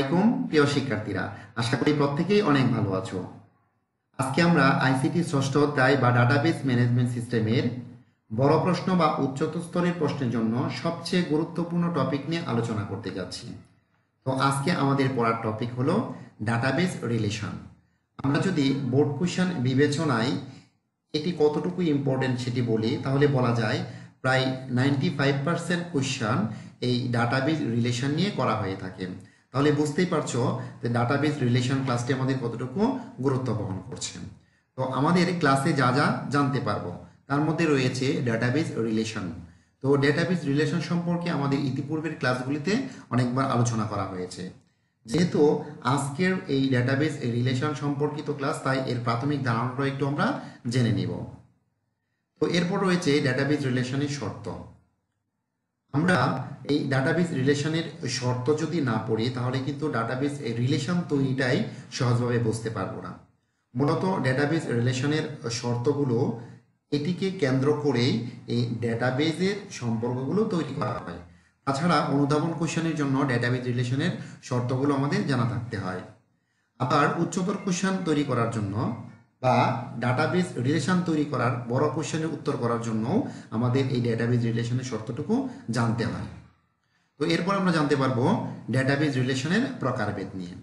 আলাইকুম প্রিয় শিক্ষার্থীরা, আশা করি প্রত্যেকেই অনেক ভালো আছো। আজকে আমরা আইসিটি ষষ্ঠ অধ্যায় বা ডাটাবেস ম্যানেজমেন্ট সিস্টেমের বড় প্রশ্ন বা উচ্চতর স্তরের প্রশ্নের জন্য সবচেয়ে গুরুত্বপূর্ণ টপিক নিয়ে আলোচনা করতে যাচ্ছি। তো আজকে আমাদের পড়ার টপিক হলো ডাটাবেস রিলেশন। আমরা যদি বোর্ড কোশ্চেন বিবেচনায় এটি কতটুকু ইম্পর্টেন্ট সেটি বলি, তাহলে বলা যায় প্রায় 95% কোশ্চেন এই ডাটাবেস রিলেশন নিয়ে করা হয়ে থাকে। তাহলে বুঝতেই পারছো যে ডাটাবেস রিলেশন ক্লাসটি আমাদের কতটুকু গুরুত্ব বহন করছে। তো আমাদের ক্লাসে যা যা জানতে পারবো তার মধ্যে রয়েছে ডাটাবেস রিলেশন। তো ডাটাবেস রিলেশন সম্পর্কে আমাদের ইতিপূর্বের ক্লাসগুলিতে অনেকবার আলোচনা করা হয়েছে। যেহেতু আজকের এই ডাটাবেস রিলেশন সম্পর্কিত ক্লাস, তাই এর প্রাথমিক ধারণাটা একটু আমরা জেনে নিব। তো এরপর রয়েছে ডাটাবেস রিলেশনের শর্ত। আমরা এই ডাটাবেস রিলেশনের শর্ত যদি না পড়ি তাহলে কিন্তু ডাটাবেস রিলেশন তৈরিটাই সহজভাবে বুঝতে পারবো না। মূলত ডাটাবেস রিলেশনের শর্তগুলো এটিকে কেন্দ্র করেই এই ডাটাবেসের সম্পর্কগুলো তৈরি করা হয়। তাছাড়া অনুধাবন কোশ্চেনের জন্য ডাটাবেস রিলেশনের শর্তগুলো আমাদের জানা থাকতে হয়। আবার উচ্চতর কোশ্চেন তৈরি করার জন্য বা ডাটাবেস রিলেশন তৈরি করার বড় কোশ্চেনের উত্তর করার জন্য আমাদের এই ডাটাবেস রিলেশনের শর্তটুকু জানতে হয়। তো এরপর আমরা জানতে পারবো ডাটাবেস রিলেশনের প্রকারভেদ নিয়ে।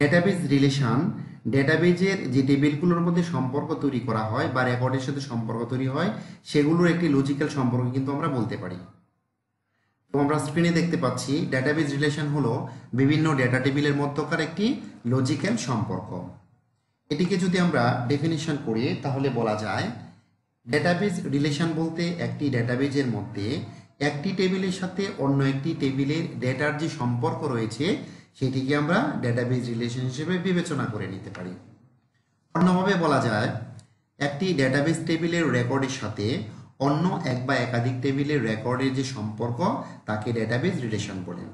ডেটাবেস রিলেশন ডেটাবেজের যে টেবিলগুলোর মধ্যে সম্পর্ক তৈরি করা হয় বা রেকর্ডের সাথে সম্পর্ক তৈরি হয় সেগুলোর একটি লজিক্যাল সম্পর্ক কিন্তু আমরা বলতে পারি। তো আমরা স্ক্রিনে দেখতে পাচ্ছি ডেটাবেস রিলেশন হলো বিভিন্ন ডেটা টেবিলের মধ্যকার একটি লজিক্যাল সম্পর্ক। এটিকে যদি আমরা ডেফিনিশন করি তাহলে বলা যায় ডেটাবেস রিলেশন বলতে একটি ডেটাবেজের মধ্যে একটি টেবিলের সাথে অন্য একটি টেবিলের ডেটার যে সম্পর্ক রয়েছে সেটিকে আমরা ডেটাবেস রিলেশন হিসেবে বিবেচনা করে নিতে পারি। অন্যভাবে বলা যায় একটি ডেটাবেস টেবিলের রেকর্ডের সাথে অন্য এক বা একাধিক টেবিলের রেকর্ডের যে সম্পর্ক তাকে ডেটাবেস রিলেশন বলে।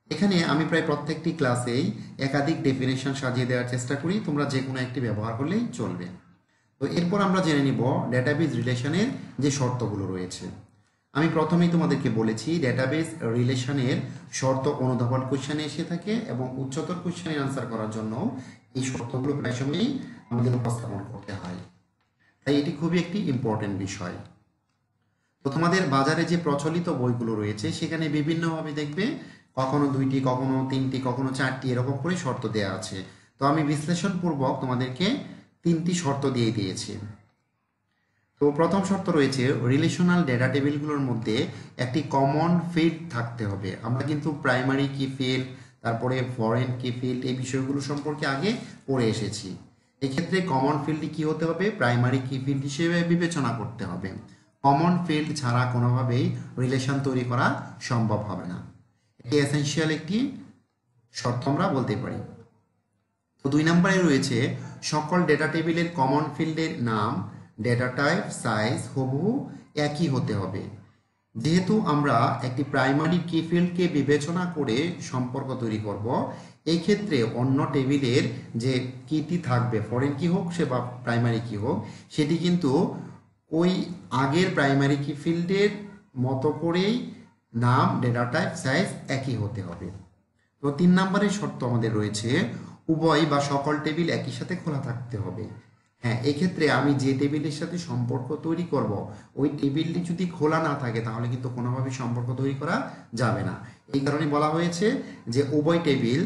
এখানে আমি প্রায় প্রত্যেকটি ক্লাসেই একাধিক ডেফিনেশন সাজিয়ে দেওয়ার চেষ্টা করি, তোমরা যে কোনো একটি ব্যবহার করলেই চলবে। তো এরপর আমরা জেনে নিব ডেটাবেস রিলেশনের যে শর্তগুলো রয়েছে। আমি প্রথমেই তোমাদেরকে বলেছি ডেটাবেস রিলেশনের শর্ত অনুধাবন কোশ্চেনে এসে থাকে এবং উচ্চতর কোশ্চেনের আনসার করার জন্য এই শর্তগুলো প্রায় সময়ই আমাদের উপস্থাপন করতে হয়, তাই এটি খুবই একটি ইম্পর্টেন্ট বিষয়। তো তোমাদের বাজারে যে প্রচলিত বইগুলো রয়েছে সেখানে বিভিন্নভাবে দেখবে কখনো 2টি, কখনো 3টি, কখনো 4টি এরকম করে শর্ত দেওয়া আছে। তো আমি বিশ্লেষণপূর্বক তোমাদেরকে 3টি শর্ত দিয়ে দিয়েছি। তো প্রথম শর্ত রয়েছে রিলেশনাল ডেটা টেবিলগুলোর মধ্যে একটি কমন ফিল্ড থাকতে হবে। আমরা কিন্তু প্রাইমারি কি ফিল্ড, তারপরে ফরেন কি ফিল্ড এই বিষয়গুলো সম্পর্কে আগে পড়ে এসেছি। এক্ষেত্রে কমন ফিল্ডটি কি হতে হবে? প্রাইমারি কি ফিল্ড হিসেবে বিবেচনা করতে হবে। কমন ফিল্ড ছাড়া কোনোভাবেই রিলেশন তৈরি করা সম্ভব হবে না। এটি এসেনশিয়াল একটি শর্ত আমরা বলতে পারি। তো 2 নম্বরে রয়েছে সকল ডেটা টেবিলের কমন ফিল্ডের নাম, ডেটা টাইপ, সাইজ হুবহু একই হতে হবে। যেহেতু আমরা একটি প্রাইমারি কি ফিল্ডকে বিবেচনা করে সম্পর্ক তৈরি করব, এই ক্ষেত্রে অন্য টেবিলের যে কিটি থাকবে, ফরেন কি হোক সে বা প্রাইমারি কি হোক, সেটি কিন্তু ওই আগের প্রাইমারি কি ফিল্ডের মতো করেই নাম, ডেটা টাইপ, সাইজ একই হতে হবে। তো 3 নম্বরের শর্ত আমাদের রয়েছে উভয় বা সকল টেবিল একই সাথে খোলা থাকতে হবে। হ্যাঁ, এক্ষেত্রে আমি যে টেবিলের সাথে সম্পর্ক তৈরি করব ওই টেবিলটি যদি খোলা না থাকে তাহলে কিন্তু কোনোভাবেই সম্পর্ক তৈরি করা যাবে না। এই কারণে বলা হয়েছে যে উভয় টেবিল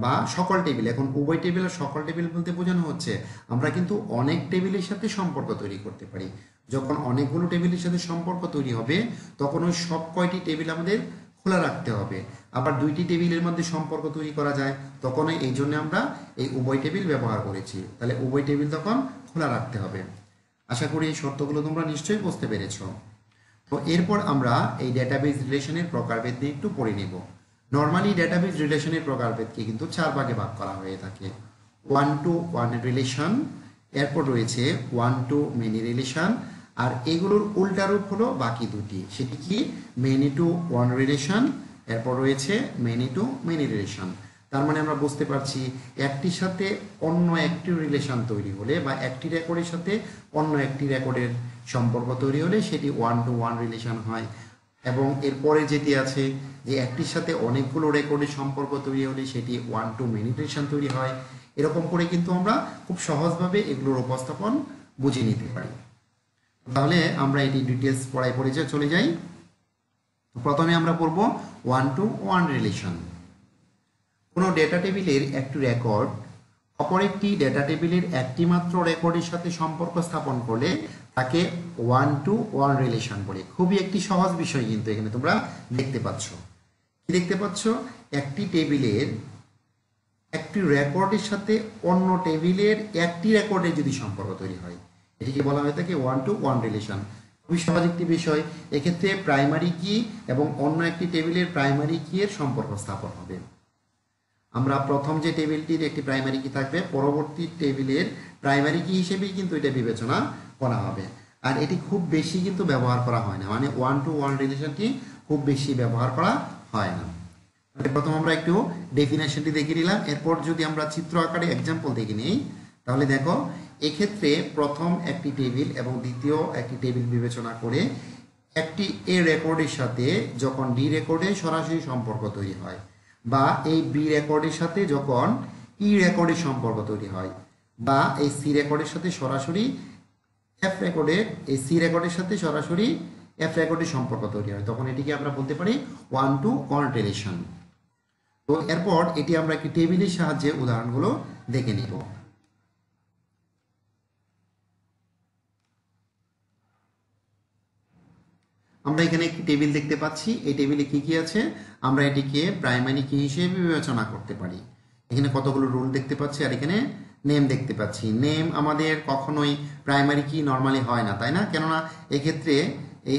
বা সকল টেবিল। এখন উভয় টেবিল আর সকল টেবিল বলতে বোঝানো হচ্ছে আমরা কিন্তু অনেক টেবিলের সাথে সম্পর্ক তৈরি করতে পারি। যখন অনেকগুলো টেবিলের সাথে সম্পর্ক তৈরি হবে তখন ওই সব কয়টি টেবিল আমাদের খোলা রাখতে হবে। আবার 2টি টেবিলের মধ্যে সম্পর্ক তৈরি করা যায়, তখন এই জন্য আমরা এই উভয় টেবিল ব্যবহার করেছি। তাহলে উভয় টেবিল তখন খোলা রাখতে হবে। আশা করি এই শর্তগুলো তোমরা নিশ্চয়ই বুঝতে পেরেছ। তো এরপর আমরা এই ডেটাবেস রিলেশনের প্রকারভেদ নিয়ে একটু পড়ে নেব। নর্মালি ডেটাবেস রিলেশনের প্রকারভেদকে কিন্তু 4 ভাগে ভাগ করা হয়ে থাকে। 1-to-1 রিলেশন, এরপর রয়েছে 1-to-many রিলেশন, আর এগুলোর উল্টা রূপ হলো বাকি দুটি, সেটি কি মেনি টু ওয়ান রিলেশন, এরপর রয়েছে মেনি টু মেনি রিলেশন। তার মানে আমরা বুঝতে পারছি একটির সাথে অন্য একটি রিলেশন তৈরি হলে বা একটি রেকর্ডের সাথে অন্য একটি রেকর্ডের সম্পর্ক তৈরি হলে সেটি 1-to-1 রিলেশন হয়। এবং এরপরে যেটি আছে যে একটির সাথে অনেকগুলো রেকর্ডের সম্পর্ক তৈরি হলে সেটি 1-to-many রিলেশন তৈরি হয়। এরকম করে কিন্তু আমরা খুব সহজভাবে এগুলোর উপস্থাপন বুঝে নিতে পারি। তাহলে আমরা এটি ডিটেলস পড়ায় পরিচয় চলে যাই। প্রথমে আমরা পড়ব 1-to-1 রিলেশন। কোনো ডেটা টেবিলের একটি রেকর্ড অপর একটি ডেটা টেবিলের একটি মাত্র রেকর্ডের সাথে সম্পর্ক স্থাপন করলে তাকে 1-to-1 রিলেশন বলে। খুবই একটি সহজ বিষয় কিন্তু এখানে তোমরা দেখতে পাচ্ছ। কি দেখতে পাচ্ছ? একটি টেবিলের একটি রেকর্ডের সাথে অন্য টেবিলের একটি রেকর্ডের যদি সম্পর্ক তৈরি হয় এটিকে বলা হয়ে থাকে 1-to-1 রিলেশন। খুবই সহজ একটি বিষয়। এক্ষেত্রে প্রাইমারি কি এবং অন্য একটি টেবিলের প্রাইমারি কি এর সম্পর্ক স্থাপন হবে। আমরা প্রথম যে টেবিলটির একটি প্রাইমারি কি থাকবে পরবর্তী টেবিলের প্রাইমারি কি হিসেবেই কিন্তু এটা বিবেচনা করা হবে। আর এটি খুব বেশি কিন্তু ব্যবহার করা হয় না, মানে 1-to-1 রিলেশনটি খুব বেশি ব্যবহার করা হয় না। প্রথম আমরা একটু ডেফিনেশনটি দেখে নিলাম। এরপর যদি আমরা চিত্র আকারে এক্সাম্পল দেখে নিই তাহলে দেখো এক্ষেত্রে প্রথম একটি টেবিল এবং দ্বিতীয় একটি টেবিল বিবেচনা করে একটি এ রেকর্ডের সাথে যখন ডি রেকর্ডে সরাসরি সম্পর্ক তৈরি হয় বা এই বি রেকর্ডের সাথে যখন ই রেকর্ডের সম্পর্ক তৈরি হয় বা এই সি রেকর্ডের সাথে সরাসরি এফ রেকর্ডের এই সি রেকর্ডের সাথে সরাসরি এফ রেকর্ডের সম্পর্ক তৈরি হয় তখন এটিকে আমরা বলতে পারি 1-to-1 রিলেশন। তো এরপর এটি আমরা একটি টেবিলের সাহায্যে উদাহরণগুলো দেখে নিব। আমরা এখানে একটি টেবিল দেখতে পাচ্ছি। এই টেবিলে কি কি আছে আমরা এটিকে প্রাইমারি কি হিসেবে বিবেচনা করতে পারি। এখানে কতগুলো রুল দেখতে পাচ্ছি আর এখানে নেম দেখতে পাচ্ছি। নেম আমাদের কখনোই প্রাইমারি কি নর্মালি হয় না, তাই না? কেননা এক্ষেত্রে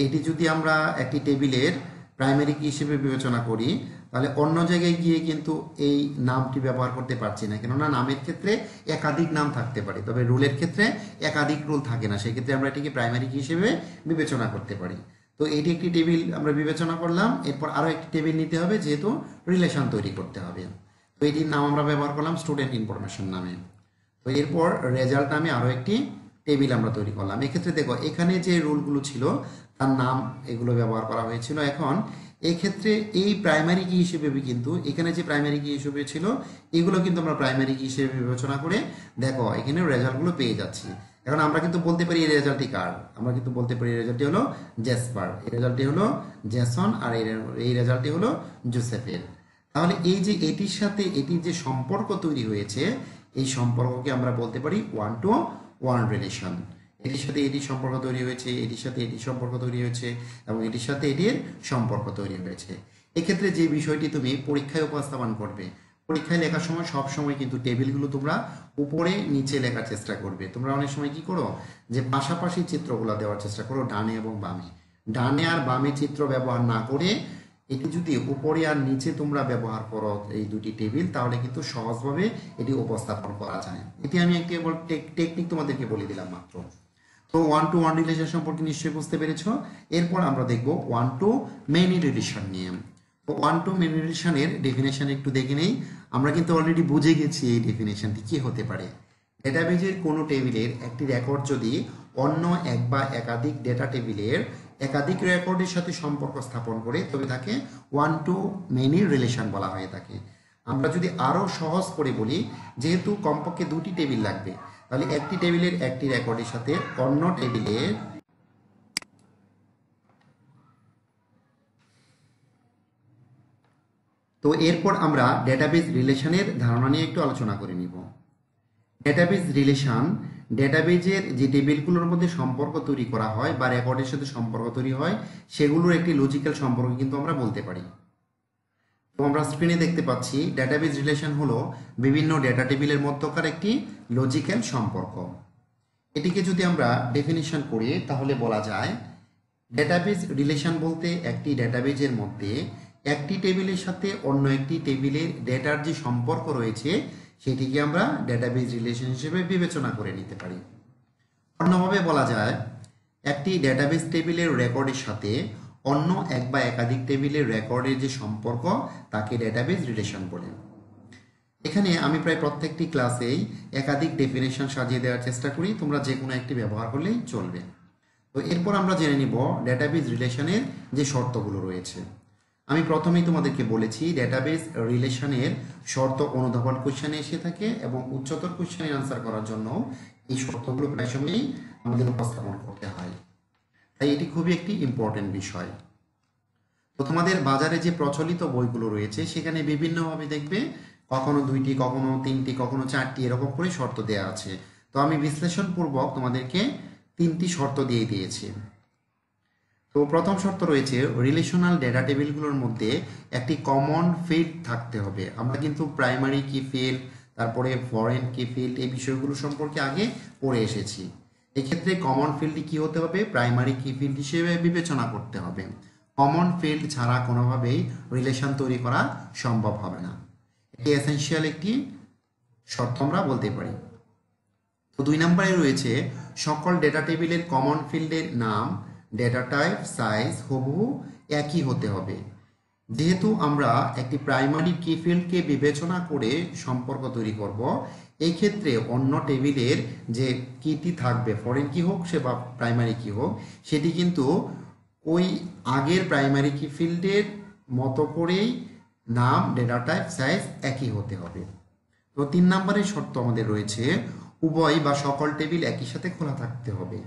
এটি যদি আমরা একটি টেবিলের প্রাইমারি কি হিসেবে বিবেচনা করি তাহলে অন্য জায়গায় গিয়ে কিন্তু এই নামটি ব্যবহার করতে পারছি না, কেননা নামের ক্ষেত্রে একাধিক নাম থাকতে পারে, তবে রুলের ক্ষেত্রে একাধিক রুল থাকে না। সেক্ষেত্রে আমরা এটিকে প্রাইমারি কি হিসেবে বিবেচনা করতে পারি। তো এটি একটি টেবিল আমরা বিবেচনা করলাম। এরপর আরও একটি টেবিল নিতে হবে যেহেতু রিলেশন তৈরি করতে হবে। তো এটির নাম আমরা ব্যবহার করলাম স্টুডেন্ট ইনফরমেশন নামে। তো এরপর রেজাল্ট নামে আরও একটি টেবিল আমরা তৈরি করলাম। এক্ষেত্রে দেখো এখানে যে রুলগুলো ছিল তার নাম এগুলো ব্যবহার করা হয়েছিল। এখন এক্ষেত্রে এই প্রাইমারি কি হিসেবে কিন্তু এখানে যে প্রাইমারি কি হিসেবে ছিল এগুলো কিন্তু আমরা প্রাইমারি কি হিসেবে বিবেচনা করে দেখো এখানে রেজাল্টগুলো পেয়ে যাচ্ছি। এখন আমরা কিন্তু বলতে পারি এই রেজাল্টটি কার, আমরা কিন্তু বলতে পারি এই রেজাল্টটি হলো জেসপার, এই রেজাল্টটি হলো জেসন, আর এই রেজাল্টটি হলো জোসেফের। তাহলে এই যে এটির সাথে এটির যে সম্পর্ক তৈরি হয়েছে এই সম্পর্ককে আমরা বলতে পারি 1-to-1 রিলেশন। এটির সাথে এটির সম্পর্ক তৈরি হয়েছে, এটির সাথে এটির সম্পর্ক তৈরি হয়েছে এবং এটির সাথে এটির সম্পর্ক তৈরি হয়েছে। এক্ষেত্রে যে বিষয়টি তুমি পরীক্ষায় উপস্থাপন করবে, পরীক্ষায় লেখার সময় সব সময় কিন্তু টেবিলগুলো তোমরা উপরে নিচে লেখার চেষ্টা করবে। তোমরা অনেক সময় কি করো যে পাশাপাশি চিত্রগুলো দেওয়ার চেষ্টা করো ডানে এবং বামে। ডানে আর বামে চিত্র ব্যবহার না করে এটি যদি উপরে আর নিচে তোমরা ব্যবহার করো এই দুটি টেবিল তাহলে কিন্তু সহজভাবে এটি উপস্থাপন করা যায়। এটি আমি একটি টেকনিক তোমাদেরকে বলে দিলাম মাত্র। তো 1-to-1 রিলেশন সম্পর্কে নিশ্চয়ই বুঝতে পেরেছ। এরপর আমরা দেখব 1-to-many রিলেশন নিয়ে। তো 1-to-many রিলেশনের ডেফিনেশন একটু দেখে নেই। আমরা কিন্তু অলরেডি বুঝে গেছি এই ডেফিনেশনটি কি হতে পারে। ডেটাবেজের কোনো টেবিলের একটি রেকর্ড যদি অন্য এক বা একাধিক ডেটা টেবিলের একাধিক রেকর্ডের সাথে সম্পর্ক স্থাপন করে তবে তাকে 1-to-many রিলেশন বলা হয়ে থাকে। আমরা যদি আরও সহজ করে বলি, যেহেতু কমপক্ষে দুটি টেবিল লাগবে তাহলে একটি টেবিলের একটি রেকর্ডের সাথে অন্য টেবিলের তো এরপর আমরা ডেটাবেজ রিলেশনের ধারণা নিয়ে একটু আলোচনা করে নিব। ডেটাবেজ রিলেশন ডেটাবেজের যে টেবিলগুলোর মধ্যে সম্পর্ক তৈরি করা হয় বা রেকর্ডের সাথে সম্পর্ক তৈরি হয় সেগুলোর একটি লজিক্যাল সম্পর্ক কিন্তু আমরা বলতে পারি। তো আমরা স্ক্রিনে দেখতে পাচ্ছি ডেটাবেজ রিলেশন হলো বিভিন্ন ডেটা টেবিলের মধ্যকার একটি লজিক্যাল সম্পর্ক। এটিকে যদি আমরা ডেফিনিশন করি তাহলে বলা যায় ডেটাবেজ রিলেশন বলতে একটি ডেটাবেজের মধ্যে একটি টেবিলের সাথে অন্য একটি টেবিলের ডেটার যে সম্পর্ক রয়েছে সেটিকে আমরা ডেটাবেজ রিলেশন হিসেবে বিবেচনা করে নিতে পারি। অন্যভাবে বলা যায় একটি ডেটাবেজ টেবিলের রেকর্ডের সাথে অন্য এক বা একাধিক টেবিলের রেকর্ডের যে সম্পর্ক তাকে ডেটাবেজ রিলেশন বলে। এখানে আমি প্রায় প্রত্যেকটি ক্লাসেই একাধিক ডেফিনেশন সাজিয়ে দেওয়ার চেষ্টা করি, তোমরা যে কোনো একটি ব্যবহার করলেই চলবে। তো এরপর আমরা জেনে নিব ডেটাবেজ রিলেশনের যে শর্তগুলো রয়েছে। আমি প্রথমেই তোমাদেরকে বলেছি ডেটাবেজ রিলেশনের শর্ত অনুধাবন কোশ্চেনে এসে থাকে এবং উচ্চতর কোশ্চেনের আনসার করার জন্য এই শর্তগুলো প্রায় সময়ই আমাদের উপস্থাপন করতে হয়, তাই এটি খুবই একটি ইম্পর্টেন্ট বিষয়। তো তোমাদের বাজারে যে প্রচলিত বইগুলো রয়েছে সেখানে বিভিন্নভাবে দেখবে কখনো 2টি, কখনো 3টি, কখনো 4টি এরকম করে শর্ত দেওয়া আছে। তো আমি বিশ্লেষণপূর্বক তোমাদেরকে 3টি শর্ত দিয়ে দিয়েছি। তো প্রথম শর্ত রয়েছে রিলেশনাল ডেটা টেবিলগুলোর মধ্যে একটি কমন ফিল্ড থাকতে হবে। আমরা কিন্তু প্রাইমারি কি ফিল্ড, তারপরে ফরেন কি ফিল্ড, এই বিষয়গুলো সম্পর্কে আগে পড়ে এসেছি। এক্ষেত্রে কমন ফিল্ডটি কি হতে হবে? প্রাইমারি কি ফিল্ড হিসেবে বিবেচনা করতে হবে। কমন ফিল্ড ছাড়া কোনোভাবেই রিলেশন তৈরি করা সম্ভব হবে না। এটি এসেনশিয়াল একটি শর্ত আমরা বলতে পারি। তো 2 নম্বরে রয়েছে সকল ডেটা টেবিলের কমন ফিল্ডের নাম, ডেটা টাইপ, সাইজ হুবহু একই হতে হবে। যেহেতু আমরা একটি প্রাইমারি কি ফিল্ডকে বিবেচনা করে সম্পর্ক তৈরি করব, এই ক্ষেত্রে অন্য টেবিলের যে কিটি থাকবে, ফরেন কি হোক সে বা প্রাইমারি কি হোক, সেটি কিন্তু ওই আগের প্রাইমারি কি ফিল্ডের মতো করেই নাম, ডেটা টাইপ, সাইজ একই হতে হবে। তো 3 নম্বরের শর্ত আমাদের রয়েছে উভয় বা সকল টেবিল একই সাথে খোলা থাকতে হবে।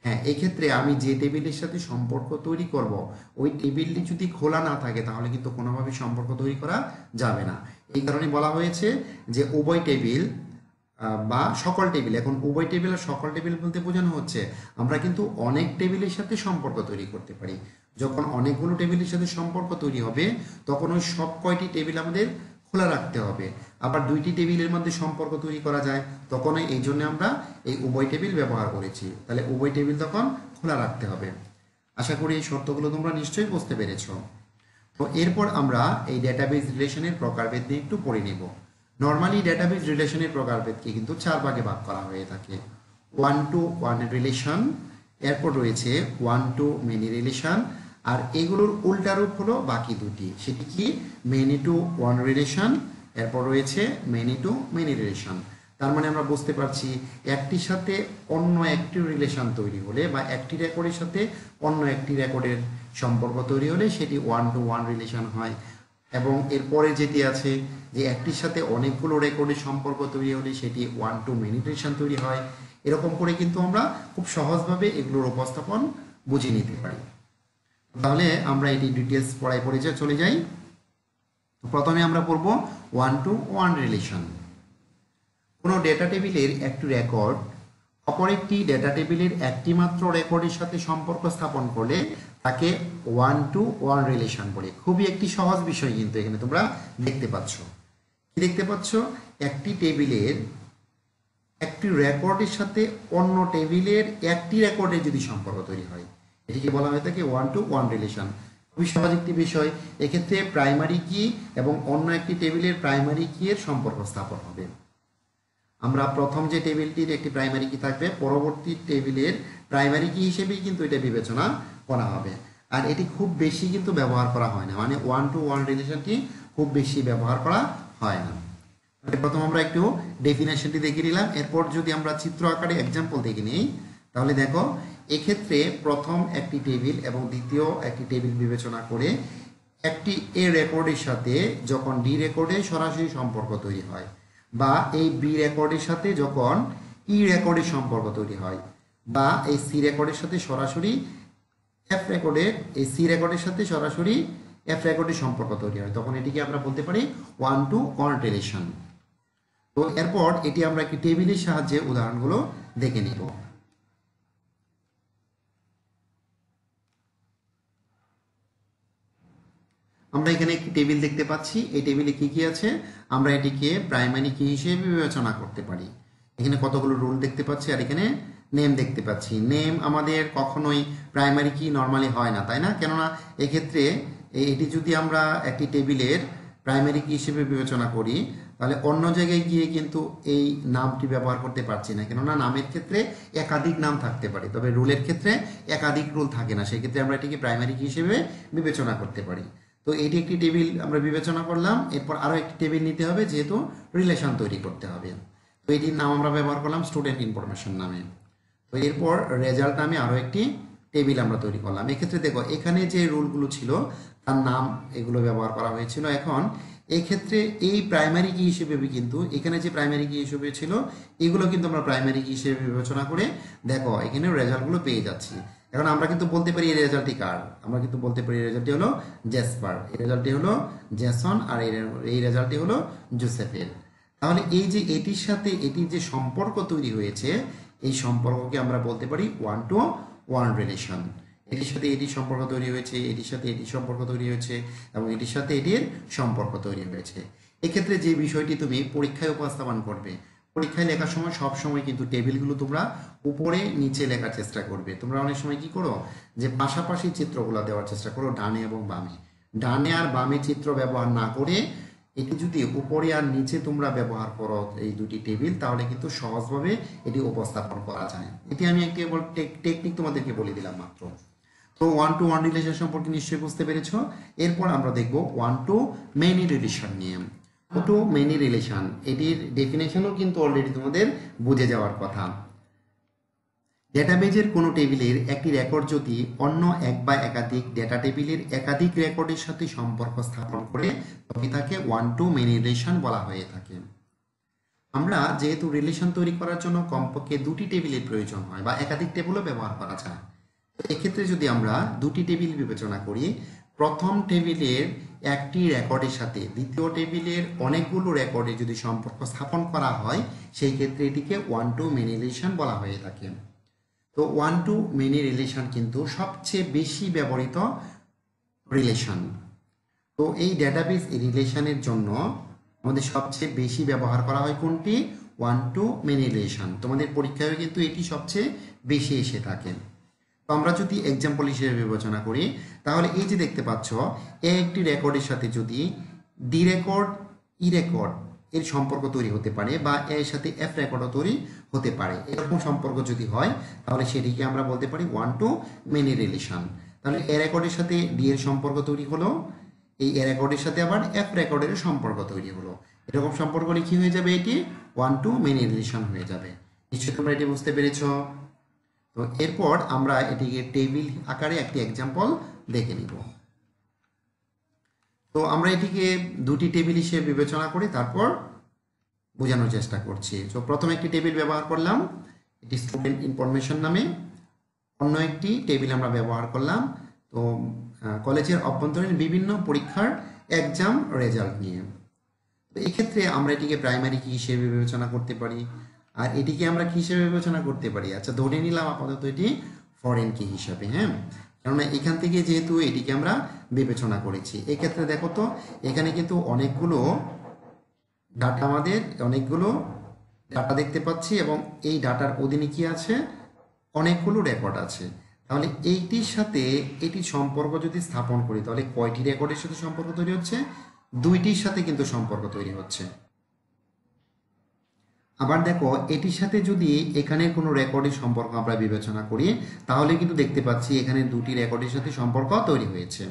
হ্যাঁ, এক্ষেত্রে আমি যে টেবিলের সাথে সম্পর্ক তৈরি করব ওই টেবিলটি যদি খোলা না থাকে তাহলে কিন্তু কোনোভাবেই সম্পর্ক তৈরি করা যাবে না। এই কারণে বলা হয়েছে যে উভয় টেবিল বা সকল টেবিল। এখন উভয় টেবিল আর সকল টেবিল বলতে বোঝানো হচ্ছে আমরা কিন্তু অনেক টেবিলের সাথে সম্পর্ক তৈরি করতে পারি। যখন অনেকগুলো টেবিলের সাথে সম্পর্ক তৈরি হবে তখন ওই সব কয়টি টেবিল আমাদের খোলা রাখতে হবে। আবার 2টি টেবিলের মধ্যে সম্পর্ক তৈরি করা যায়, তখন এই জন্য আমরা এই উভয় টেবিল ব্যবহার করেছি। তাহলে উভয় টেবিল তখন খোলা রাখতে হবে। আশা করি এই শর্তগুলো তোমরা নিশ্চয়ই বুঝতে পেরেছ। তো এরপর আমরা এই ডেটাবেজ রিলেশনের প্রকারভেদ নিয়ে একটু পড়ে নেব। নর্মালি ডেটাবেজ রিলেশনের প্রকারভেদকে কিন্তু 4 ভাগে ভাগ করা হয়ে থাকে। 1-to-1 রিলেশন, এরপর রয়েছে 1-to-many রিলেশন, আর এগুলোর উল্টা রূপ হলো বাকি দুটি, সেটি কি many-to-1 রিলেশন, এরপর রয়েছে many-to-many রিলেশন। তার মানে আমরা বুঝতে পারছি একটির সাথে অন্য একটি রিলেশন তৈরি হলে বা একটি রেকর্ডের সাথে অন্য একটি রেকর্ডের সম্পর্ক তৈরি হলে সেটি 1-to-1 রিলেশন হয়। এবং এরপরে যেটি আছে যে একটির সাথে অনেকগুলো রেকর্ডের সম্পর্ক তৈরি হলে সেটি 1-to-many রিলেশন তৈরি হয়। এরকম করে কিন্তু আমরা খুব সহজভাবে এগুলোর উপস্থাপন বুঝে নিতে পারি। তাহলে আমরা এটি ডিটেলস পড়ায় পড়ে চলে যাই। প্রথমে আমরা পড়ব 1-to-1 রিলেশন। কোনো ডেটা টেবিলের একটি রেকর্ড অপর একটি ডেটা টেবিলের একটি মাত্র রেকর্ডের সাথে সম্পর্ক স্থাপন করলে তাকে 1-to-1 রিলেশন বলে। খুবই একটি সহজ বিষয় কিন্তু এখানে তোমরা দেখতে পাচ্ছ। কি দেখতে পাচ্ছ? একটি টেবিলের একটি রেকর্ডের সাথে অন্য টেবিলের একটি রেকর্ডের যদি সম্পর্ক তৈরি হয় এটিকে বলা হয়ে থাকে 1-to-1 রিলেশন। খুবই সহজ একটি বিষয়। এক্ষেত্রে প্রাইমারি কি এবং অন্য একটি টেবিলের প্রাইমারি কি এর সম্পর্ক স্থাপন হবে। আমরা প্রথম যে টেবিলটির একটি প্রাইমারি কি থাকবে পরবর্তী টেবিলের প্রাইমারি কি হিসেবেই কিন্তু এটা বিবেচনা করা হবে। আর এটি খুব বেশি কিন্তু ব্যবহার করা হয় না, মানে 1-to-1 রিলেশনটি খুব বেশি ব্যবহার করা হয় না। প্রথম আমরা একটু ডেফিনেশনটি দেখে নিলাম। এরপর যদি আমরা চিত্র আকারে এক্সাম্পল দেখে নিই তাহলে দেখো এক্ষেত্রে প্রথম একটি টেবিল এবং দ্বিতীয় একটি টেবিল বিবেচনা করে একটি এ রেকর্ডের সাথে যখন ডি রেকর্ডে সরাসরি সম্পর্ক তৈরি হয় বা এই বি রেকর্ডের সাথে যখন ই রেকর্ডের সম্পর্ক তৈরি হয় বা এই সি রেকর্ডের সাথে সরাসরি এফ রেকর্ডের এই সি রেকর্ডের সাথে সরাসরি এফ রেকর্ডের সম্পর্ক তৈরি হয়, তখন এটিকে আমরা বলতে পারি 1-to-1 রিলেশন। তো এরপর এটি আমরা একটি টেবিলের সাহায্যে উদাহরণগুলো দেখে নিব। আমরা এখানে একটি টেবিল দেখতে পাচ্ছি। এই টেবিলে কি কি আছে? আমরা এটিকে প্রাইমারি কি হিসেবে বিবেচনা করতে পারি। এখানে কতগুলো রুল দেখতে পাচ্ছি আর এখানে নেম দেখতে পাচ্ছি। নেম আমাদের কখনোই প্রাইমারি কি নর্মালি হয় না, তাই না? কেননা এক্ষেত্রে এটি যদি আমরা একটি টেবিলের প্রাইমারি কি হিসেবে বিবেচনা করি তাহলে অন্য জায়গায় গিয়ে কিন্তু এই নামটি ব্যবহার করতে পারছি না, কেননা নামের ক্ষেত্রে একাধিক নাম থাকতে পারে, তবে রুলের ক্ষেত্রে একাধিক রুল থাকে না। সেক্ষেত্রে আমরা এটিকে প্রাইমারি কি হিসেবে বিবেচনা করতে পারি। তো এটি একটি টেবিল আমরা বিবেচনা করলাম, এরপর আরও একটি টেবিল নিতে হবে যেহেতু রিলেশন তৈরি করতে হবে। তো এটির নাম আমরা ব্যবহার করলাম স্টুডেন্ট ইনফরমেশন নামে। তো এরপর রেজাল্ট নামে আরও একটি টেবিল আমরা তৈরি করলাম। এক্ষেত্রে দেখো এখানে যে রুলগুলো ছিল তার নাম এগুলো ব্যবহার করা হয়েছিল। এখন এক্ষেত্রে এই প্রাইমারি কি হিসেবে কিন্তু এখানে যে প্রাইমারি কি হিসেবে ছিল এগুলো কিন্তু আমরা প্রাইমারি কি হিসেবে বিবেচনা করে দেখো এখানে রেজাল্টগুলো পেয়ে যাচ্ছি। এখন আমরা কিন্তু বলতে পারি এই রেজাল্টটি কার, আমরা কিন্তু বলতে পারি এই রেজাল্টটি হলো জেসপার, এই রেজাল্টটি হলো জেসন, আর এই রেজাল্টটি হলো জোসেফের। তাহলে এই যে এটির সাথে এটির যে সম্পর্ক তৈরি হয়েছে এই সম্পর্ককে আমরা বলতে পারি ওয়ান টু ওয়ান রিলেশন। এটির সাথে এটির সম্পর্ক তৈরি হয়েছে, এটির সাথে এটির সম্পর্ক তৈরি হয়েছে এবং এটির সাথে এটির সম্পর্ক তৈরি হয়েছে। এক্ষেত্রে যে বিষয়টি তুমি পরীক্ষায় উপস্থাপন করবে, পরীক্ষায় লেখার সময় সব সময় কিন্তু টেবিলগুলো তোমরা উপরে নিচে লেখার চেষ্টা করবে। তোমরা অনেক সময় কি করো যে পাশাপাশি চিত্রগুলো দেওয়ার চেষ্টা করো ডানে এবং বামে, ডানে আর বামে চিত্র ব্যবহার না করে এটি যদি উপরে আর নিচে তোমরা ব্যবহার করো এই দুটি টেবিল তাহলে কিন্তু সহজভাবে এটি উপস্থাপন করা যায়। এটি আমি একটি টেকনিক তোমাদেরকে বলে দিলাম মাত্র। তো ওয়ান টু ওয়ান রিলেশন সম্পর্কে নিশ্চয়ই বুঝতে পেরেছ। এরপর আমরা দেখব ওয়ান টু মেনি রিলেশন নিয়ে। টু মেনি রিলেশন এটির ডেফিনেশনও কিন্তু অলরেডি তোমাদের বুঝে যাওয়ার কথা। ডেটাবেজের কোনো টেবিলের একটি রেকর্ড যদি অন্য এক বা একাধিক ডেটা টেবিলের একাধিক রেকর্ডের সাথে সম্পর্ক স্থাপন করে তবে তাকে ওয়ান টু মেনি রিলেশন বলা হয়ে থাকে। আমরা যেহেতু রিলেশন তৈরি করার জন্য কমপক্ষে দুটি টেবিলের প্রয়োজন হয় বা একাধিক টেবিলও ব্যবহার করা যায়। এক্ষেত্রে যদি আমরা দুটি টেবিল বিবেচনা করি, প্রথম টেবিলের একটি রেকর্ডের সাথে দ্বিতীয় টেবিলের অনেকগুলো রেকর্ডে যদি সম্পর্ক স্থাপন করা হয় সেই ক্ষেত্রে এটিকে ওয়ান টু মেনি রিলেশন বলা হয়ে থাকে। তো ওয়ান টু মেনি রিলেশন কিন্তু সবচেয়ে বেশি ব্যবহৃত রিলেশন। তো এই ডেটাবেস রিলেশনের জন্য আমাদের সবচেয়ে বেশি ব্যবহার করা হয় কোনটি? One to many relation. তোমাদের পরীক্ষায় কিন্তু এটি সবচেয়ে বেশি এসে থাকে। তো আমরা যদি এক্সাম্পল হিসেবে বিবেচনা করি তাহলে এই যে দেখতে পাচ্ছ একটি রেকর্ডের সাথে যদি ডি রেকর্ড ই রেকর্ড এর সম্পর্ক তৈরি হতে পারে বা এর সাথে এফ রেকর্ডও তৈরি হতে পারে, এরকম সম্পর্ক যদি হয় তাহলে সেটিকে আমরা বলতে পারি ওয়ান টু মেনি রিলেশন। তাহলে এ রেকর্ডের সাথে ডি এর সম্পর্ক তৈরি হলো, এই এ রেকর্ডের সাথে আবার এফ রেকর্ডের সম্পর্ক তৈরি হলো, এরকম সম্পর্ক হলে কি হয়ে যাবে? এটি ওয়ান টু মেনি রিলেশন হয়ে যাবে। নিশ্চয়ই তোমরা এটি বুঝতে পেরেছ। তো এরপর আমরা এটিকে টেবিল আকারে একটি এক্সাম্পল দেখে নিব। তো আমরা এটিকে দুটি টেবিল হিসেবে বিবেচনা করে তারপর বোঝানোর চেষ্টা করছি। তো প্রথম একটি টেবিল ব্যবহার করলাম, এটি স্টুডেন্ট ইনফরমেশন নামে। অন্য একটি টেবিল আমরা ব্যবহার করলাম তো কলেজের অভ্যন্তরীণ বিভিন্ন পরীক্ষার এক্সাম রেজাল্ট নিয়ে। তো এক্ষেত্রে আমরা এটিকে প্রাইমারি কি হিসেবে বিবেচনা করতে পারি, আর এটিকে আমরা কি হিসেবে বিবেচনা করতে পারি? আচ্ছা, ধরে নিলাম আপাতত এটি ফরেন কি হিসাবে, হ্যাঁ, কেননা এখান থেকে যেহেতু এটিকে আমরা বিবেচনা করেছি। এক্ষেত্রে দেখো তো এখানে কিন্তু অনেকগুলো ডাটা, আমাদের অনেকগুলো ডাটা দেখতে পাচ্ছি এবং এই ডাটার অধীনে কি আছে? অনেকগুলো রেকর্ড আছে। তাহলে এইটির সাথে এটি সম্পর্ক যদি স্থাপন করি তাহলে কয়টি রেকর্ডের সাথে সম্পর্ক তৈরি হচ্ছে? দুইটির সাথে কিন্তু সম্পর্ক তৈরি হচ্ছে। আবার দেখো এটির সাথে যদি এখানে কোনো রেকর্ডের সম্পর্ক আমরা বিবেচনা করি তাহলে কিন্তু দেখতে পাচ্ছি এখানে দুটি রেকর্ডের সাথে সম্পর্ক তৈরি হয়েছে।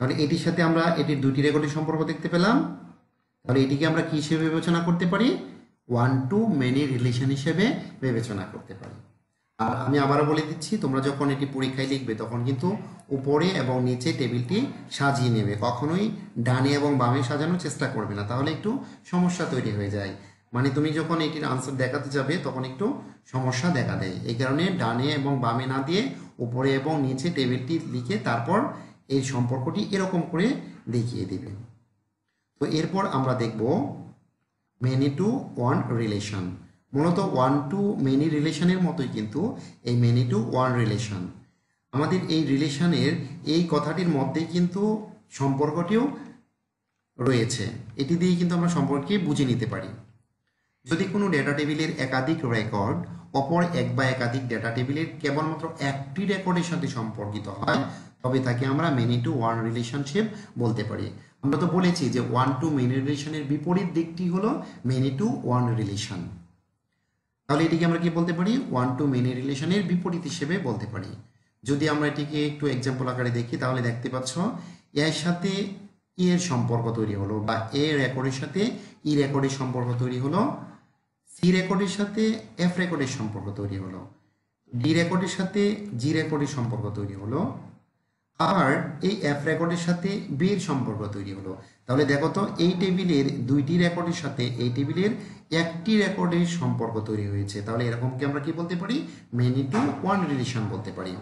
তাহলে এটির সাথে আমরা এটির দুটি রেকর্ডের সম্পর্ক দেখতে পেলাম। তাহলে এটিকে আমরা কি হিসেবে বিবেচনা করতে পারি? ওয়ান টু মেনি রিলেশন হিসেবে বিবেচনা করতে পারি। আর আমি আবারও বলে দিচ্ছি, তোমরা যখন এটি পরীক্ষায় লিখবে তখন কিন্তু উপরে এবং নিচে টেবিলটি সাজিয়ে নেবে, কখনোই ডানে এবং বামে সাজানোর চেষ্টা করবে না, তাহলে একটু সমস্যা তৈরি হয়ে যায়। মানে তুমি যখন এটির আনসার দেখাতে যাবে তখন একটু সমস্যা দেখা দেয়। এই কারণে ডানে এবং বামে না দিয়ে উপরে এবং নিচে টেবিলটি লিখে তারপর এই সম্পর্কটি এরকম করে দেখিয়ে দেবে। তো এরপর আমরা দেখব মেনি টু ওয়ান রিলেশন। মূলত ওয়ান টু মেনি রিলেশনের মতোই কিন্তু এই মেনি টু ওয়ান রিলেশন, আমাদের এই রিলেশনের এই কথাটির মধ্যেই কিন্তু সম্পর্কটিও রয়েছে। এটি দিয়েই কিন্তু আমরা সম্পর্ককে বুঝে নিতে পারি। যদি কোনো ডেটা টেবিলের একাধিক রেকর্ড অপর এক বা একাধিক ডেটা টেবিলের কেবলমাত্র একটি রেকর্ডের সাথে সম্পর্কিত হয় তবে তাকে আমরা মেনি টু ওয়ান রিলেশনশিপ বলতে পারি। আমরা তো বলেছি যে ওয়ান টু মেনি রিলেশনের বিপরীত দিকটি হলো মেনি টু ওয়ান রিলেশন। তাহলে এটিকে আমরা কি বলতে পারি, ওয়ান টু মেনি রিলেশনের বিপরীত হিসেবে বলতে পারি। যদি আমরা এটিকে একটু এক্সাম্পল আকারে দেখি তাহলে দেখতে পাচ্ছ এর সাথে ই এর সম্পর্ক তৈরি হলো, বা এ রেকর্ডের সাথে ই রেকর্ডের সম্পর্ক তৈরি হলো, সি রেকর্ডের সাথে এফ রেকর্ডের সম্পর্ক তৈরি হলো, ডি রেকর্ডের সাথে জি রেকর্ডের সম্পর্ক তৈরি হলো, আর এই এফ রেকর্ডের সাথে বি এর সম্পর্ক তৈরি হলো। তাহলে দেখো তো এই টেবিলের দুইটি রেকর্ডের সাথে এই টেবিলের একটি রেকর্ডের সম্পর্ক তৈরি হয়েছে। তাহলে এরকমকে আমরা কি বলতে পারি, মেনি টু ওয়ান রিলেশন বলতে পারি।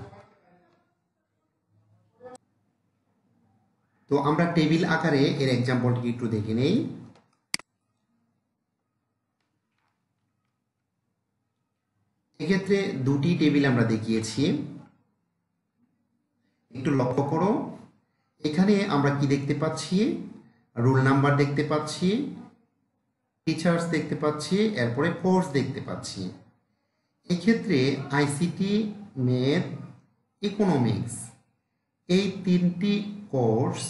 তো আমরা টেবিল আকারে এর এক্সাম্পলটি একটু দেখে নেই। এক্ষেত্রে দুটি টেবিল আমরা দেখিয়েছি, একটু লক্ষ্য করো। এখানে আমরা কি দেখতে পাচ্ছি, রোল নাম্বার দেখতে পাচ্ছি, টিচার্স দেখতে পাচ্ছি, এরপরে কোর্স দেখতে পাচ্ছি। এক্ষেত্রে আইসিটি, ম্যাথ, ইকোনমিক্স এই তিনটি কোর্স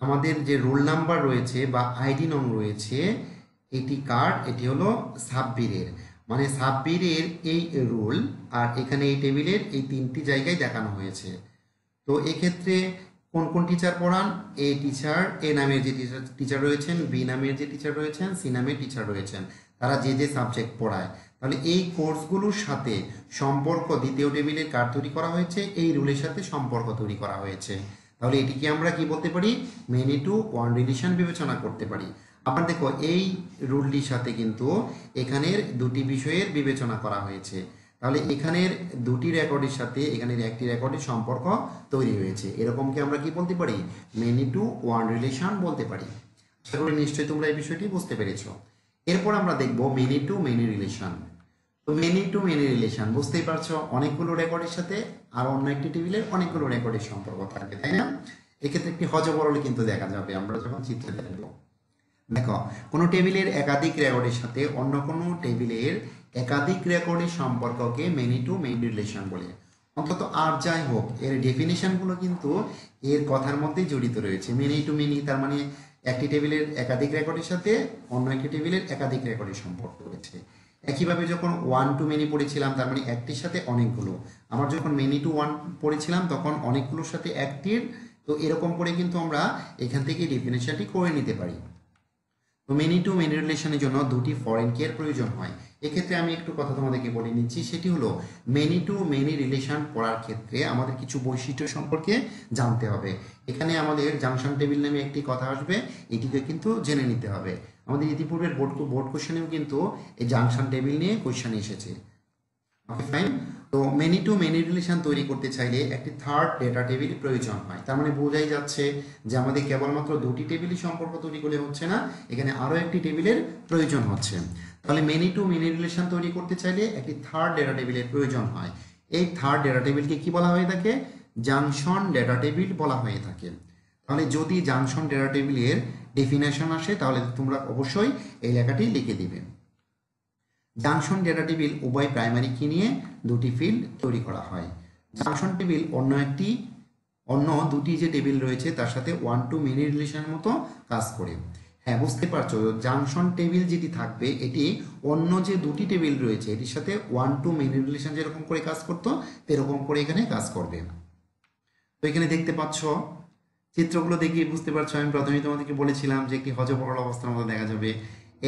আমাদের যে রোল নাম্বার রয়েছে বা আইডি নং রয়েছে, এটি কার, এটি হলো সাব্বিরের, মানে সাব্বিরের এই রোল আর এখানে এই টেবিলের এই তিনটি জায়গায় দেখানো হয়েছে। তো এক্ষেত্রে কোন কোন টিচার পড়ান, এ টিচার, এ নামের যে টিচার রয়েছেন, বি নামের যে টিচার রয়েছেন, সি নামের টিচার রয়েছেন, তারা যে যে সাবজেক্ট পড়ায়। তাহলে এই কোর্সগুলোর সাথে সম্পর্ক দ্বিতীয় টেবিলের কার তৈরি করা হয়েছে, এই রুলের সাথে সম্পর্ক তৈরি করা হয়েছে। তাহলে এটিকে আমরা কি বলতে পারি, মেনি টু ওয়ান রিলেশন বিবেচনা করতে পারি। আবার দেখো এই রুলটির সাথে কিন্তু এখানের দুটি বিষয়ের বিবেচনা করা হয়েছে। তাহলে এখানের দুটি রেকর্ডের সাথে এখানের একটি রেকর্ডের সম্পর্ক তৈরি হয়েছে। এরকমকে আমরা কি বলতে পারি, মেনি টু ওয়ান রিলেশন বলতে পারি। আশা করি নিশ্চয়ই তোমরা এই বিষয়টি বুঝতে পেরেছো। এরপর আমরা দেখব মেনি টু মেনি রিলেশন। তো মেনি টু মেনি রিলেশন বুঝতেই পারছো, অনেকগুলো রেকর্ডের সাথে আর অন্য একটি টেবিলের অনেকগুলো রেকর্ডের সম্পর্ক থাকবে, তাই না? এক্ষেত্রে একটি হজবরল কিন্তু দেখা যাবে আমরা যখন চিত্রে দেখব। দেখো কোনো টেবিলের একাধিক রেকর্ডের সাথে অন্য কোনো টেবিলের একাধিক রেকর্ডের সম্পর্ককে মেনি টু মেনি রিলেশন বলে। অন্তত আর যাই হোক এর ডেফিনেশনগুলো কিন্তু এর কথার মধ্যেই জড়িত রয়েছে। মেনি টু মেনি তার মানে একটি টেবিলের একাধিক রেকর্ডের সাথে অন্য একটি টেবিলের একাধিক রেকর্ডের সম্পর্ক রয়েছে। একইভাবে যখন ওয়ান টু মেনি পড়েছিলাম তার মানে একটির সাথে অনেকগুলো, আমার যখন মেনি টু ওয়ান পড়েছিলাম তখন অনেকগুলোর সাথে একটির। তো এরকম করে কিন্তু আমরা এখান থেকে ডেফিনেশনটি করে নিতে পারি। তো মেনি টু মেনি রিলেশনের জন্য দুটি ফরেন কি এর প্রয়োজন হয়। এক্ষেত্রে আমি একটু কথা তোমাদেরকে বলে নিচ্ছি, সেটি হলো মেনি টু মেনি রিলেশন পড়ার ক্ষেত্রে আমাদের কিছু বৈশিষ্ট্য সম্পর্কে জানতে হবে। এখানে আমাদের জাংশন টেবিল নামে একটি কথা আসবে, এটিকে কিন্তু জেনে নিতে হবে। আমাদের ইতিপূর্বের বোর্ড কোশ্চেনেও কিন্তু এই জাংশন টেবিল নিয়ে কোশ্চেন এসেছে। Okay fine. তো মেনি টু মেনি রিলেশন তৈরি করতে চাইলে একটি থার্ড ডেটা টেবিল প্রয়োজন হয়। তার মানে বোঝাই যাচ্ছে যে আমাদের কেবলমাত্র দুটি টেবিলই সম্পর্ক তৈরি করলে হচ্ছে না, এখানে আরও একটি টেবিলের প্রয়োজন হচ্ছে। তাহলে মেনি টু মেনি রিলেশন তৈরি করতে চাইলে একটি থার্ড ডেটা টেবিলের প্রয়োজন হয়। এই থার্ড ডেটা টেবিলকে কি বলা হয়ে থাকে, জাংশন ডেটা টেবিল বলা হয়ে থাকে। তাহলে যদি জাংশন ডেটা টেবিলের ডেফিনেশন আসে তাহলে তোমরা অবশ্যই এই লেখাটি লিখে দিবে। জাংশন ডেটা টেবিল উভয় প্রাইমারি কি নিয়ে দুটি ফিল্ড তৈরি করা হয়। জাংশন টেবিল অন্য দুটি যে টেবিল রয়েছে তার সাথে ওয়ান টু মেনি রিলেশনের মতো কাজ করে। হ্যাঁ বুঝতে পারছো, জাংশন টেবিল যেটি থাকবে এটি অন্য যে দুটি টেবিল রয়েছে এটির সাথে ওয়ান টু মেনি রিলেশন যেরকম করে কাজ করতো সেরকম করে এখানে কাজ করবে। তো এখানে দেখতে পাচ্ছ চিত্রগুলো দেখে বুঝতে পারছো, আমি প্রথমেই তোমাদেরকে বলেছিলাম যে একটি হজবরল অবস্থার মতো দেখা যাবে।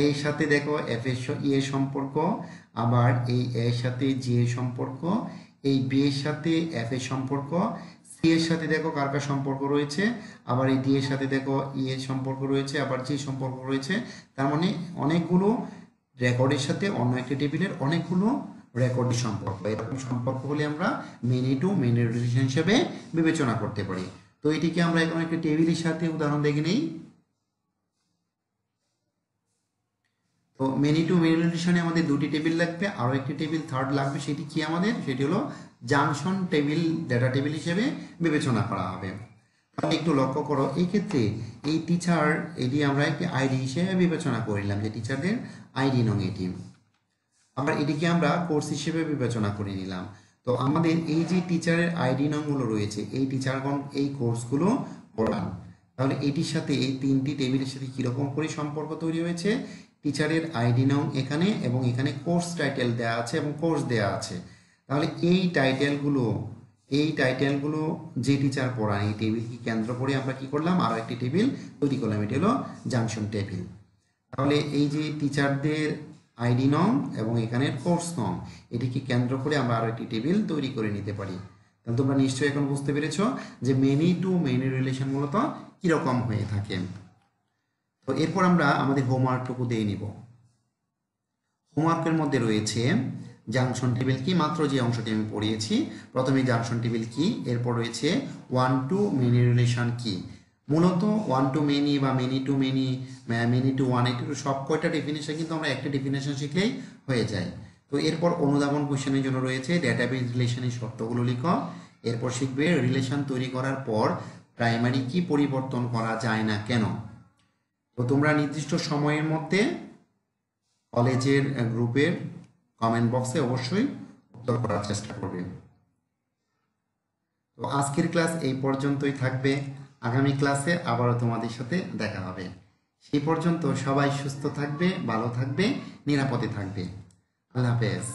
এর সাথে দেখো এফ এর এর সম্পর্ক, আবার এই এর সাথে জি এর সম্পর্ক, এই বি এর সাথে এফ এর সম্পর্ক, সি এর সাথে দেখো কার কার সম্পর্ক রয়েছে, আবার এই ডি এর সাথে দেখো ই এর সম্পর্ক রয়েছে, আবার জি সম্পর্ক রয়েছে। তার মানে অনেকগুলো রেকর্ডের সাথে অন্য একটি টেবিলের অনেকগুলো রেকর্ডের সম্পর্ক। এরকম সম্পর্ক হলে আমরা মেনি টু মেনি রিলেশন হিসেবে বিবেচনা করতে পারি। তো এটিকে আমরা এখন একটি টেবিলের সাথে উদাহরণ দেখে নেই। তো মেনি টু মেনি রিলেশনে আমাদের দুটি টেবিল লাগবে, আরও একটি টেবিল থার্ড লাগবে, সেটি কি আমাদের, সেটি হলো জাংশন টেবিল ডেটা টেবিল হিসেবে বিবেচনা করা হবে। তাহলে একটু লক্ষ্য করো এই ক্ষেত্রে এই টিচার এটি আমরা একটি আইডি হিসেবে বিবেচনা করিলাম, যে টিচারদের আইডি নং এটি। আবার এটিকে আমরা কোর্স হিসেবে বিবেচনা করে নিলাম। তো আমাদের এই যে টিচারের আইডি নংগুলো রয়েছে এই টিচারগণ এই কোর্সগুলো পড়ান। তাহলে এটির সাথে এই তিনটি টেবিলের সাথে কীরকম করে সম্পর্ক তৈরি হয়েছে, টিচারের আইডি নং এখানে এবং এখানে কোর্স টাইটেল দেওয়া আছে এবং কোর্স দেওয়া আছে। তাহলে এই টাইটেলগুলো যে টিচার পড়ান এই টেবিলকে কেন্দ্র করে আমরা কি করলাম, আরও একটি টেবিল তৈরি করলাম, এটি হলো জাংশন টেবিল। তাহলে এই যে টিচারদের আইডি নং এবং এখানে কোর্স নং এটিকে কেন্দ্র করে আমরা আরও একটি টেবিল তৈরি করে নিতে পারি। তাহলে তোমরা নিশ্চয়ই এখন বুঝতে পেরেছো যে মেনি টু মেনি রিলেশন মূলত কীরকম হয়ে থাকে। তো এরপর আমরা আমাদের হোমওয়ার্কটুকু দিয়ে নিব। হোমওয়ার্কের মধ্যে রয়েছে জাংশন টেবিল কি, মাত্র যে অংশটি আমি পড়িয়েছি। প্রথমে জাংশন টেবিল কি, এরপর রয়েছে ওয়ান টু মেনি রিলেশন কি। মূলত ওয়ান টু মেনি বা many two many, many two one, এটি সব কয়টা ডেফিনেশন কিন্তু আমরা একটা ডেফিনেশন শিখলেই হয়ে যায়। তো এরপর অনুধাবন কোশ্চেনের জন্য রয়েছে ডেটাবেজ রিলেশনের শর্তগুলো লিখো। এরপর শিখবে রিলেশন তৈরি করার পর প্রাইমারি কি পরিবর্তন করা যায় না কেন। তো তোমরা নির্দিষ্ট সময়ের মধ্যে কলেজের গ্রুপের কমেন্ট বক্সে অবশ্যই উত্তর করার চেষ্টা করবে। তো আজকের ক্লাস এই পর্যন্তই থাকবে। আগামী ক্লাসে আবারও তোমাদের সাথে দেখা হবে। সেই পর্যন্ত সবাই সুস্থ থাকবে, ভালো থাকবে, নিরাপদে থাকবে। আল্লাহ হাফেজ।